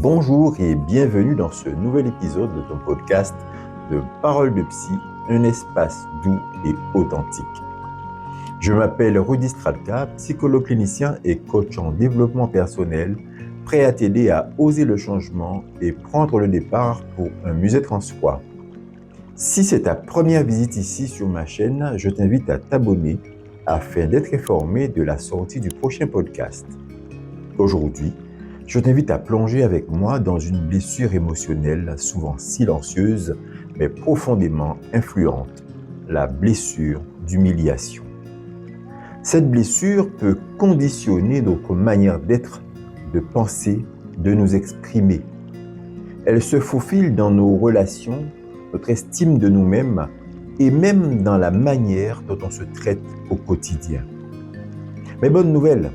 Bonjour et bienvenue dans ce nouvel épisode de ton podcast de Paroles de Psy, un espace doux et authentique. Je m'appelle Rudy Stralka, psychologue clinicien et coach en développement personnel, prêt à t'aider à oser le changement et prendre le départ pour un mieux-être en soi. Si c'est ta première visite ici sur ma chaîne, je t'invite à t'abonner afin d'être informé de la sortie du prochain podcast. Aujourd'hui, je t'invite à plonger avec moi dans une blessure émotionnelle souvent silencieuse mais profondément influente, la blessure d'humiliation. Cette blessure peut conditionner notre manière d'être, de penser, de nous exprimer. Elle se faufile dans nos relations, notre estime de nous-mêmes et même dans la manière dont on se traite au quotidien. Mais bonne nouvelle,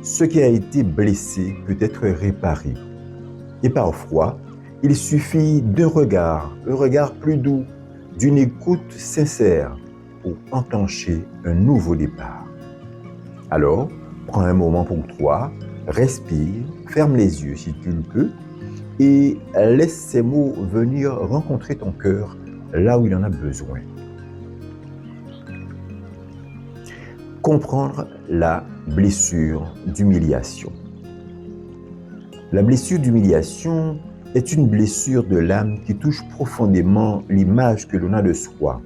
ce qui a été blessé peut être réparé. Et parfois, il suffit d'un regard, un regard plus doux, d'une écoute sincère pour enclencher un nouveau départ. Alors, prends un moment pour toi, respire, ferme les yeux si tu le peux et laisse ces mots venir rencontrer ton cœur là où il en a besoin. Comprendre la blessure d'humiliation. La blessure d'humiliation est une blessure de l'âme qui touche profondément l'image que l'on a de soi.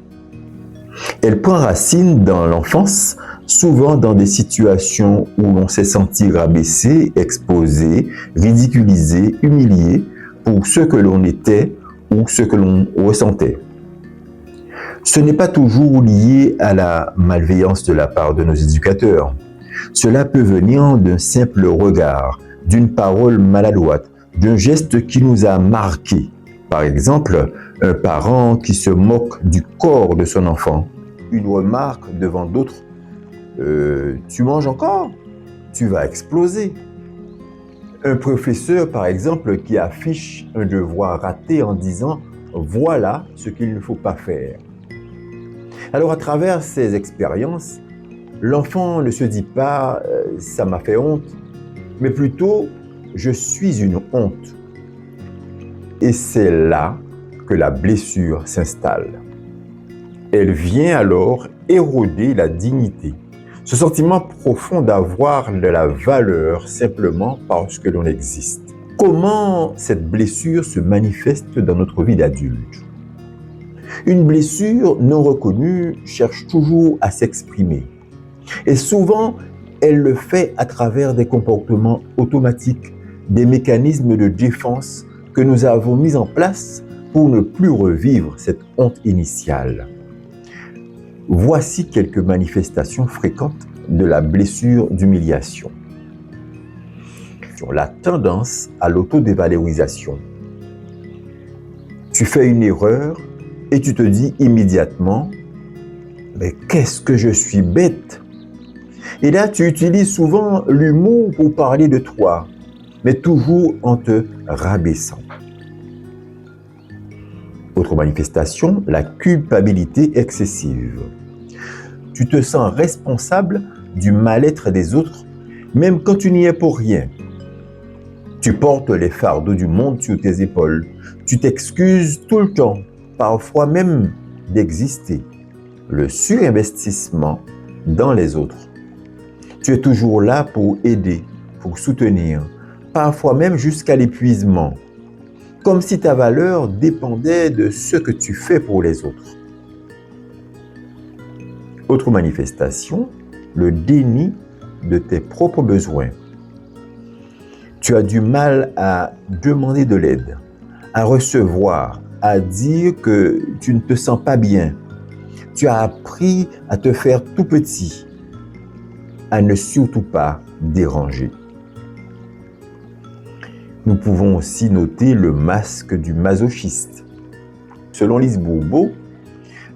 Elle prend racine dans l'enfance, souvent dans des situations où l'on s'est senti rabaissé, exposé, ridiculisé, humilié pour ce que l'on était ou ce que l'on ressentait. Ce n'est pas toujours lié à la malveillance de la part de nos éducateurs. Cela peut venir d'un simple regard, d'une parole maladroite, d'un geste qui nous a marqués. Par exemple, un parent qui se moque du corps de son enfant. Une remarque devant d'autres. Tu manges encore? Tu vas exploser. Un professeur, par exemple, qui affiche un devoir raté en disant « Voilà ce qu'il ne faut pas faire ». Alors, à travers ces expériences, l'enfant ne se dit pas « ça m'a fait honte », mais plutôt « je suis une honte ». Et c'est là que la blessure s'installe. Elle vient alors éroder la dignité, ce sentiment profond d'avoir de la valeur simplement parce que l'on existe. Comment cette blessure se manifeste dans notre vie d'adulte ? Une blessure non reconnue cherche toujours à s'exprimer. Et souvent, elle le fait à travers des comportements automatiques, des mécanismes de défense que nous avons mis en place pour ne plus revivre cette honte initiale. Voici quelques manifestations fréquentes de la blessure d'humiliation. La tendance à l'autodévalorisation. Tu fais une erreur et tu te dis immédiatement « Mais qu'est-ce que je suis bête !» Et là, tu utilises souvent l'humour pour parler de toi, mais toujours en te rabaissant. Autre manifestation, la culpabilité excessive. Tu te sens responsable du mal-être des autres, même quand tu n'y es pour rien. Tu portes les fardeaux du monde sur tes épaules. Tu t'excuses tout le temps, parfois même d'exister. Le surinvestissement dans les autres. Tu es toujours là pour aider, pour soutenir, parfois même jusqu'à l'épuisement, comme si ta valeur dépendait de ce que tu fais pour les autres. Autre manifestation, le déni de tes propres besoins. Tu as du mal à demander de l'aide, à recevoir, à dire que tu ne te sens pas bien. Tu as appris à te faire tout petit, à ne surtout pas déranger. Nous pouvons aussi noter le masque du masochiste. Selon Lise Bourbeau,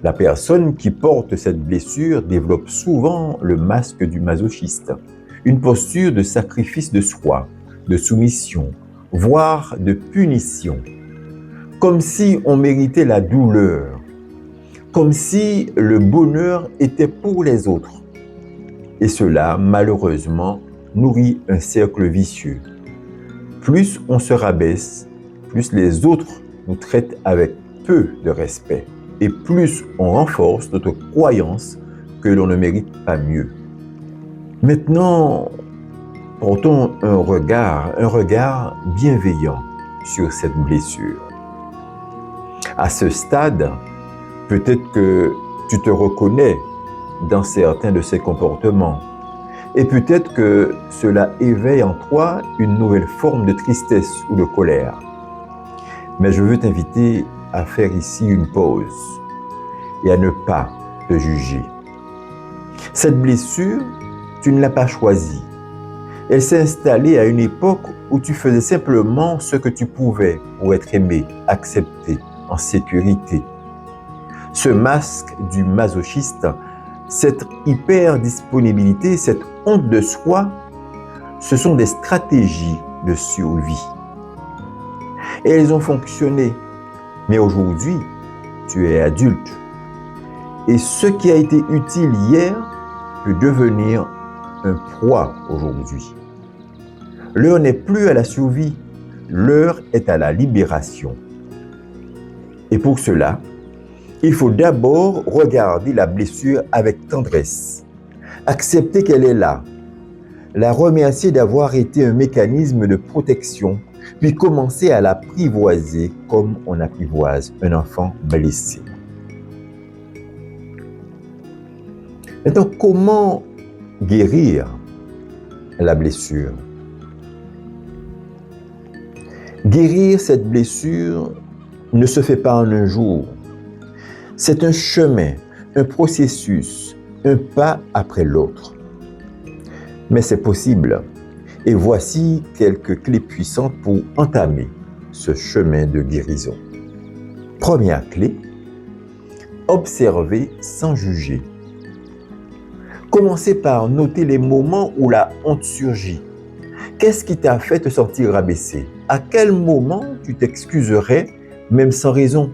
la personne qui porte cette blessure développe souvent le masque du masochiste, une posture de sacrifice de soi, de soumission, voire de punition, comme si on méritait la douleur, comme si le bonheur était pour les autres. Et cela, malheureusement, nourrit un cercle vicieux. plus on se rabaisse, plus les autres nous traitent avec peu de respect et plus on renforce notre croyance que l'on ne mérite pas mieux. Maintenant, portons un regard bienveillant sur cette blessure. À ce stade, peut-être que tu te reconnais dans certains de ces comportements et peut-être que cela éveille en toi une nouvelle forme de tristesse ou de colère. Mais je veux t'inviter à faire ici une pause et à ne pas te juger. Cette blessure, tu ne l'as pas choisie. Elle s'est installée à une époque où tu faisais simplement ce que tu pouvais pour être aimé, accepté, en sécurité. Ce masque du masochiste, cette hyper-disponibilité, cette honte de soi, ce sont des stratégies de survie. Et elles ont fonctionné. Mais aujourd'hui, tu es adulte. Et ce qui a été utile hier peut devenir un poids aujourd'hui. L'heure n'est plus à la survie, l'heure est à la libération. Et pour cela, il faut d'abord regarder la blessure avec tendresse, accepter qu'elle est là, la remercier d'avoir été un mécanisme de protection, puis commencer à l'apprivoiser comme on apprivoise un enfant blessé. Maintenant, comment guérir la blessure? Guérir cette blessure ne se fait pas en un jour. C'est un chemin, un processus, un pas après l'autre. Mais c'est possible. Et voici quelques clés puissantes pour entamer ce chemin de guérison. Première clé, observer sans juger. Commencez par noter les moments où la honte surgit. Qu'est-ce qui t'a fait te sentir rabaissé? À quel moment tu t'excuserais, même sans raison?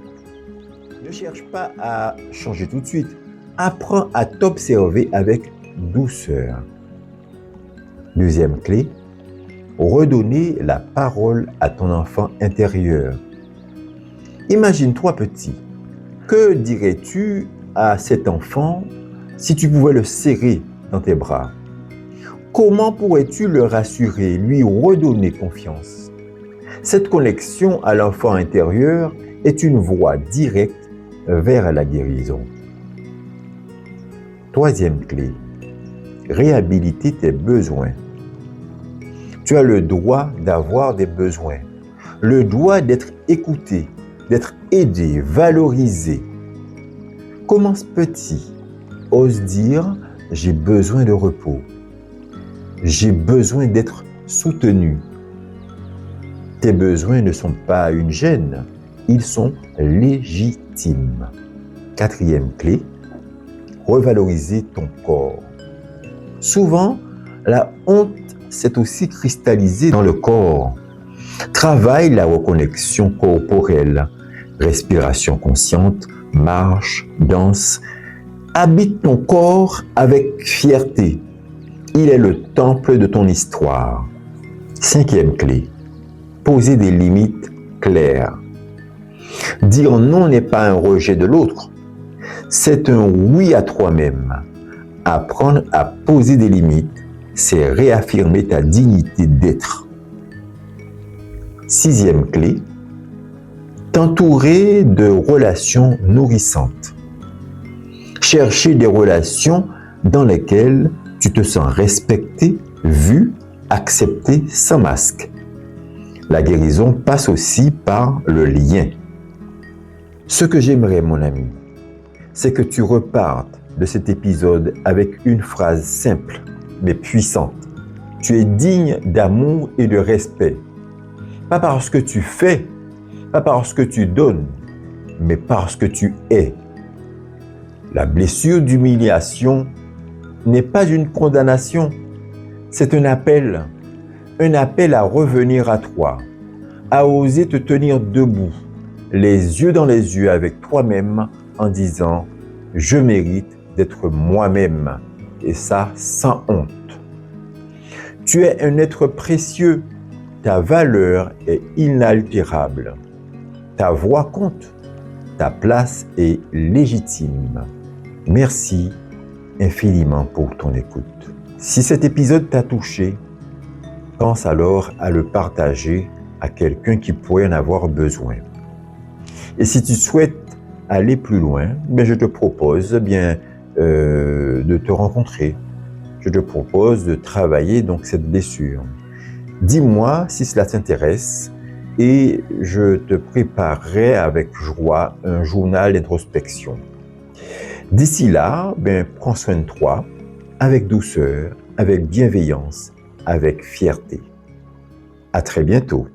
Ne cherche pas à changer tout de suite. Apprends à t'observer avec douceur. Deuxième clé, redonner la parole à ton enfant intérieur. Imagine-toi petit. Que dirais-tu à cet enfant si tu pouvais le serrer dans tes bras? Comment pourrais-tu le rassurer, lui redonner confiance? Cette connexion à l'enfant intérieur est une voie directe vers la guérison. Troisième clé, réhabiliter tes besoins. Tu as le droit d'avoir des besoins, le droit d'être écouté, d'être aidé, valorisé. Commence petit. Ose dire « j'ai besoin de repos ». J'ai besoin d'être soutenu. Tes besoins ne sont pas une gêne, ils sont légitimes. Quatrième clé, revaloriser ton corps. Souvent, la honte s'est aussi cristallisée dans le corps. Travaille la reconnexion corporelle, respiration consciente, marche, danse. Habite ton corps avec fierté. Il est le temple de ton histoire. Cinquième clé, poser des limites claires. Dire non n'est pas un rejet de l'autre, c'est un oui à toi-même. Apprendre à poser des limites, c'est réaffirmer ta dignité d'être. Sixième clé, t'entourer de relations nourrissantes. Chercher des relations dans lesquelles tu te sens respecté, vu, accepté sans masque. La guérison passe aussi par le lien. Ce que j'aimerais, mon ami, c'est que tu repartes de cet épisode avec une phrase simple mais puissante. Tu es digne d'amour et de respect. Pas parce que tu fais, pas parce que tu donnes, mais parce que tu es. La blessure d'humiliation n'est pas une condamnation, c'est un appel à revenir à toi, à oser te tenir debout, les yeux dans les yeux avec toi-même en disant « Je mérite d'être moi-même » et ça sans honte. Tu es un être précieux, Ta valeur est inaltérable. Ta voix compte. Ta place est légitime. Merci infiniment pour ton écoute. Si cet épisode t'a touché, pense alors à le partager à quelqu'un qui pourrait en avoir besoin. Et si tu souhaites aller plus loin, je te propose de te rencontrer. Je te propose de travailler donc cette blessure. Dis-moi si cela t'intéresse et je te préparerai avec joie un journal d'introspection. D'ici là, prends soin de toi avec douceur, avec bienveillance, avec fierté. À très bientôt.